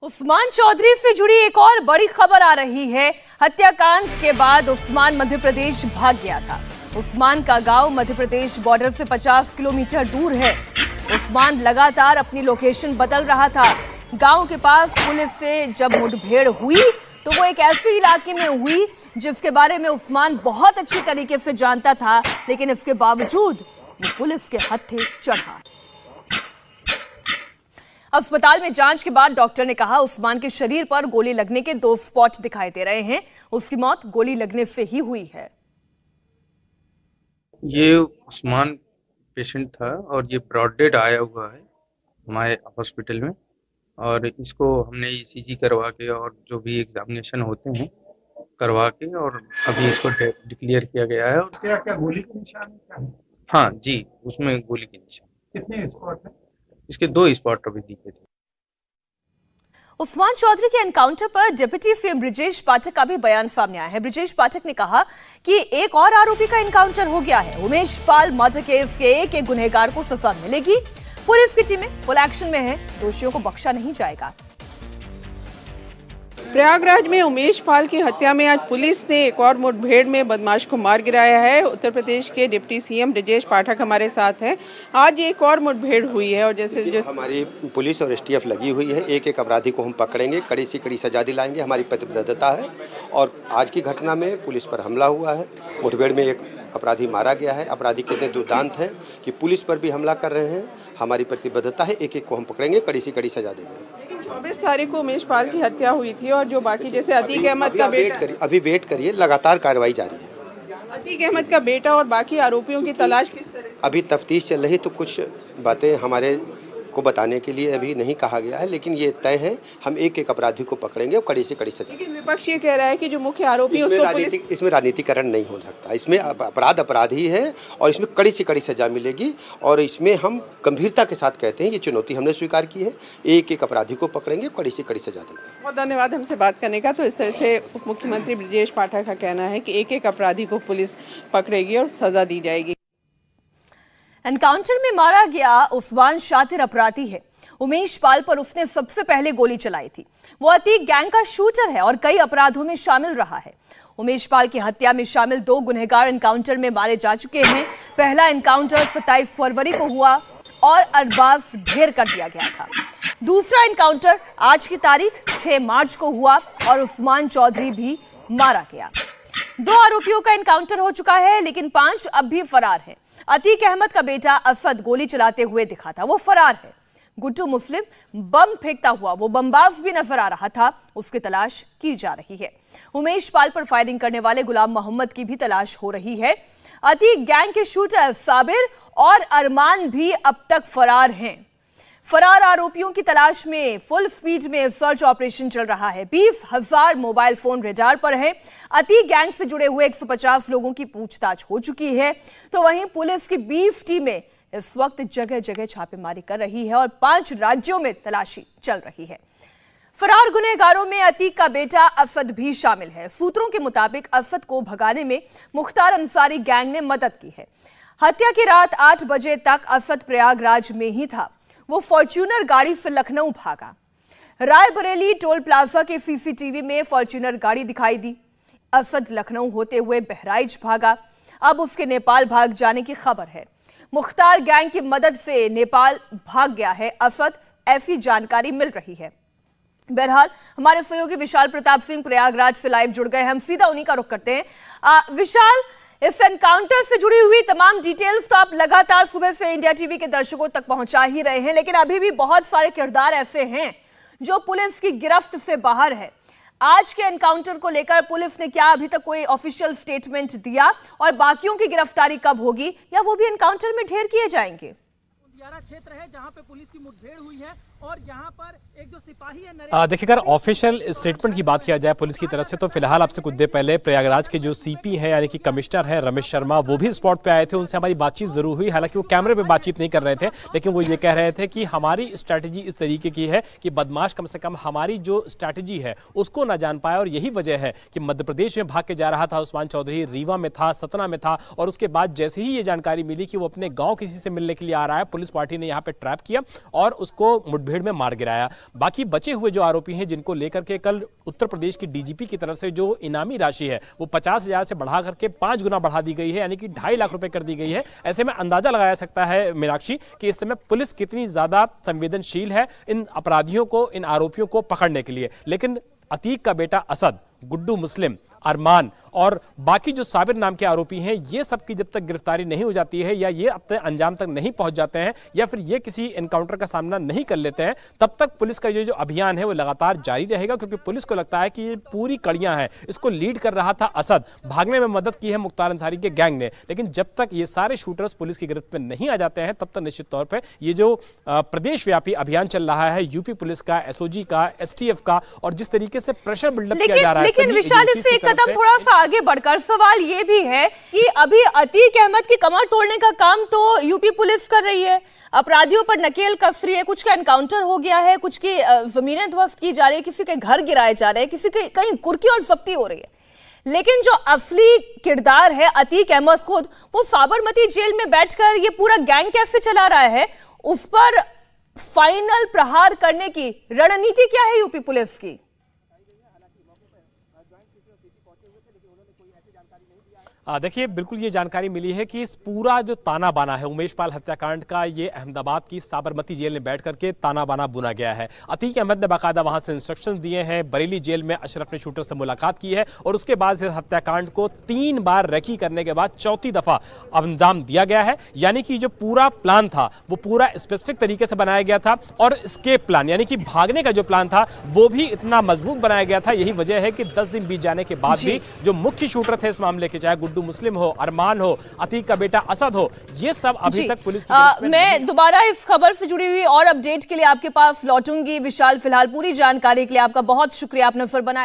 उस्मान चौधरी से जुड़ी एक और बड़ी खबर आ रही है। हत्याकांड के बाद उस्मान मध्य प्रदेश भाग गया था। उस्मान का गांव मध्य प्रदेश बॉर्डर से 50 किलोमीटर दूर है। उस्मान लगातार अपनी लोकेशन बदल रहा था। गांव के पास पुलिस से जब मुठभेड़ हुई तो वो एक ऐसे इलाके में हुई जिसके बारे में उस्मान बहुत अच्छी तरीके से जानता था, लेकिन इसके बावजूद वो पुलिस के हत्थे चढ़ा। अस्पताल में जांच के बाद डॉक्टर ने कहा उस्मान के शरीर पर गोली लगने के 2 स्पॉट दिखाई दे रहे हैं। उसकी मौत गोली लगने से ही हुई है। ये उस्मान पेशेंट था और ये ब्रॉड डेड आया हुआ है हमारे हॉस्पिटल में, और इसको हमने ईसीजी करवा के और जो भी एग्जामिनेशन होते हैं करवा के और अभी इसको डिक्लेयर किया गया है। क्या क्या गोली के निशान क्या है? हाँ जी, उसमें गोली के निशान। कितने स्पॉट है? इसके 2 स्पॉट अभी दिखे थे। उस्मान चौधरी के एनकाउंटर पर डिप्टी सीएम ब्रजेश पाठक का भी बयान सामने आया है। ब्रजेश पाठक ने कहा कि एक और आरोपी का एनकाउंटर हो गया है। उमेश पाल मर्डर केस के एक गुनहगार को सजा मिलेगी। पुलिस की टीमें फुल एक्शन में है, दोषियों को बख्शा नहीं जाएगा। प्रयागराज में उमेश पाल की हत्या में आज पुलिस ने एक और मुठभेड़ में बदमाश को मार गिराया है। उत्तर प्रदेश के डिप्टी सीएम ब्रजेश पाठक हमारे साथ हैं। आज एक और मुठभेड़ हुई है और जैसे हमारी पुलिस और एसटीएफ लगी हुई है। एक एक अपराधी को हम पकड़ेंगे, कड़ी से कड़ी सजा दिलाएंगे, हमारी प्रतिबद्धता है। और आज की घटना में पुलिस पर हमला हुआ है। मुठभेड़ में एक अपराधी मारा गया है। अपराधी कितने दुर्दांत हैं कि पुलिस पर भी हमला कर रहे हैं। हमारी प्रतिबद्धता है, एक एक को हम पकड़ेंगे, कड़ी से कड़ी सजा देंगे। 24 तारीख को उमेश पाल की हत्या हुई थी और जो बाकी जैसे अतीक अहमद का बेटा, अभी वेट करिए, लगातार कार्रवाई जारी है। अतीक अहमद का बेटा और बाकी आरोपियों की तलाश किस तरह से? अभी तफ्तीश चल रही, तो कुछ बातें हमारे को बताने के लिए अभी नहीं कहा गया है, लेकिन ये तय है हम एक एक अपराधी को पकड़ेंगे और कड़ी से कड़ी सजा। लेकिन विपक्ष ये कह रहा है कि जो मुख्य आरोपी इसमें राजनीतिकरण नहीं हो सकता। इसमें अपराध अपराधी है और इसमें कड़ी से कड़ी सजा मिलेगी। और इसमें हम गंभीरता के साथ कहते हैं, ये चुनौती हमने स्वीकार की है। एक एक अपराधी को पकड़ेंगे, कड़ी से कड़ी सजा देंगे। बहुत धन्यवाद हमसे बात करने का। तो इस तरह से उप मुख्यमंत्री ब्रजेश पाठक का कहना है कि एक एक अपराधी को पुलिस पकड़ेगी और सजा दी जाएगी। एनकाउंटर में मारा गया उस्मान शातिर अपराधी है। उमेश पाल पर उसने सबसे पहले गोली चलाई थी। वो अतीक गैंग का शूटर है और कई अपराधों में शामिल रहा है। उमेश पाल की हत्या में शामिल 2 गुनहगार एनकाउंटर में मारे जा चुके हैं। पहला एनकाउंटर 27 फरवरी को हुआ और अरबाज ढेर कर दिया गया था। दूसरा एनकाउंटर आज की तारीख 6 मार्च को हुआ और उस्मान चौधरी भी मारा गया। 2 आरोपियों का एनकाउंटर हो चुका है, लेकिन 5 अब भी फरार हैं। अतीक अहमद का बेटा असद गोली चलाते हुए दिखा था, वो फरार है। गुड्डू मुस्लिम बम फेंकता हुआ वो बमबाज भी नजर आ रहा था, उसकी तलाश की जा रही है। उमेश पाल पर फायरिंग करने वाले गुलाम मोहम्मद की भी तलाश हो रही है। अतीक गैंग के शूटर साबिर और अरमान भी अब तक फरार हैं। फरार आरोपियों की तलाश में फुल स्पीड में सर्च ऑपरेशन चल रहा है। 20,000 मोबाइल फोन रेडार पर है। अतीक गैंग से जुड़े हुए 150 लोगों की पूछताछ हो चुकी है। तो वहीं पुलिस की 20 टीमें इस वक्त जगह जगह छापेमारी कर रही है और 5 राज्यों में तलाशी चल रही है। फरार गुनहगारों में अतीक का बेटा असद भी शामिल है। सूत्रों के मुताबिक असद को भगाने में मुख्तार अंसारी गैंग ने मदद की है। हत्या की रात 8 बजे तक असद प्रयागराज में ही था। वो फॉर्च्यूनर गाड़ी से लखनऊ भागा। रायबरेली टोल प्लाजा के सीसीटीवी में फॉर्च्यूनर गाड़ी दिखाई दी। असद लखनऊ होते हुए बहराइच भागा। अब उसके नेपाल भाग जाने की खबर है। मुख्तार गैंग की मदद से नेपाल भाग गया है असद, ऐसी जानकारी मिल रही है। बहरहाल हमारे सहयोगी विशाल प्रताप सिंह प्रयागराज से लाइव जुड़ गए हैं। हम सीधा उन्हीं का रुख करते हैं। विशाल, इस एनकाउंटर से जुड़ी हुई तमाम डिटेल्स तो आप लगातार सुबह से इंडिया टीवी के दर्शकों तक पहुंचा ही रहे हैं, लेकिन अभी भी बहुत सारे किरदार ऐसे हैं जो पुलिस की गिरफ्त से बाहर है। आज के एनकाउंटर को लेकर पुलिस ने क्या अभी तक कोई ऑफिशियल स्टेटमेंट दिया और बाकियों की गिरफ्तारी कब होगी या वो भी एनकाउंटर में ढेर किए जाएंगे? क्षेत्र है जहां पे पुलिस की मुठभेड़ हुई है और यहां पर एक जो सिपाही है। देखिए, अगर ऑफिशियल स्टेटमेंट की बात किया जाए पुलिस की तरफ से, तो फिलहाल आपसे कुछ देर पहले प्रयागराज के जो सीपी है यानी कि कमिश्नर है रमेश शर्मा, वो भी स्पॉट पे आए थे। उनसे हमारी बातचीत जरूर हुई। हालांकि वो कैमरे पे बातचीत नहीं कर रहे थे, लेकिन वो ये कह रहे थे कि हमारी स्ट्रैटेजी इस तरीके की है कि बदमाश कम से कम हमारी जो स्ट्रैटेजी है उसको ना जान पाए। और यही वजह है कि मध्य प्रदेश में भाग के जा रहा था उस्मान चौधरी, रीवा में था, सतना में था, और उसके बाद जैसे ही ये जानकारी मिली कि वो अपने गाँव किसी से मिलने के लिए आ रहा है, पुलिस पार्टी ने यहाँ पे ट्रैप किया और उसको मुठभेड़ में मार गिराया। बाकी बचे हुए जो आरोपी हैं जिनको लेकर के कल उत्तर प्रदेश की डीजीपी की तरफ से जो इनामी राशि है वो 50,000 से बढ़ा करके 5 गुना बढ़ा दी गई है, यानी कि 2.5 लाख रुपए कर दी गई है। ऐसे में अंदाजा लगाया सकता है मीनाक्षी कि इस समय पुलिस कितनी ज्यादा संवेदनशील है इन अपराधियों को, इन आरोपियों को पकड़ने के लिए। लेकिन अतीक का बेटा असद, गुड्डू मुस्लिम, अरमान और बाकी जो साबिर नाम के आरोपी हैं, ये सब की जब तक गिरफ्तारी नहीं हो जाती है या ये अपने अंजाम तक नहीं पहुंच जाते हैं या फिर ये किसी एनकाउंटर का सामना नहीं कर लेते हैं, तब तक पुलिस का ये जो अभियान है वो लगातार जारी रहेगा। क्योंकि पुलिस को लगता है कि ये पूरी कड़ियां हैं, इसको लीड कर रहा था असद, भागने में मदद की है मुख्तार अंसारी के गैंग ने। लेकिन जब तक ये सारे शूटर्स पुलिस की गिरफ्त में नहीं आ जाते हैं तब तक निश्चित तौर पर ये जो प्रदेश व्यापी अभियान चल रहा है यूपी पुलिस का, एसओजी का, एसटीएफ का, और जिस तरीके से प्रेशर बिल्डअप किया जा रहा है, लेकिन विशाल इससे एक कदम थोड़ा सा आगे बढ़कर सवाल ये भी है कि अभी अतीक अहमद की कमर तोड़ने का काम तो यूपी पुलिस कर रही है, अपराधियों पर नकेल कस रही है, कुछ का एनकाउंटर हो गया है, कुछ की जमीनें ध्वस्त की जा रही है, किसी के घर गिराए जा रहे हैं, किसी के कहीं कुर्की और जब्ती हो रही है। लेकिन जो असली किरदार है अतीक अहमद खुद, वो साबरमती जेल में बैठकर ये पूरा गैंग कैसे चला रहा है, उस पर फाइनल प्रहार करने की रणनीति क्या है यूपी पुलिस की? देखिए, बिल्कुल ये जानकारी मिली है कि इस पूरा जो ताना बाना है उमेश पाल हत्याकांड का, ये अहमदाबाद की साबरमती जेल में बैठ करके ताना बाना बुना गया है। अतीक अहमद ने बाकायदा वहां से इंस्ट्रक्शंस दिए हैं, बरेली जेल में अशरफ ने शूटर से मुलाकात की है और उसके बाद इस हत्याकांड को 3 बार रेकी करने के बाद 4थी दफा अंजाम दिया गया है। यानी कि जो पूरा प्लान था वो पूरा स्पेसिफिक तरीके से बनाया गया था और एस्केप प्लान यानी कि भागने का जो प्लान था वो भी इतना मजबूत बनाया गया था। यही वजह है कि 10 दिन बीत जाने के बाद भी जो मुख्य शूटर थे इस मामले के, चाहे मुस्लिम हो, अरमान हो, अतीक का बेटा असद हो, ये सब अभी तक पुलिस की मैं दोबारा इस खबर से जुड़ी हुई और अपडेट के लिए आपके पास लौटूंगी। विशाल, फिलहाल पूरी जानकारी के लिए आपका बहुत शुक्रिया, आप नजर बनाए।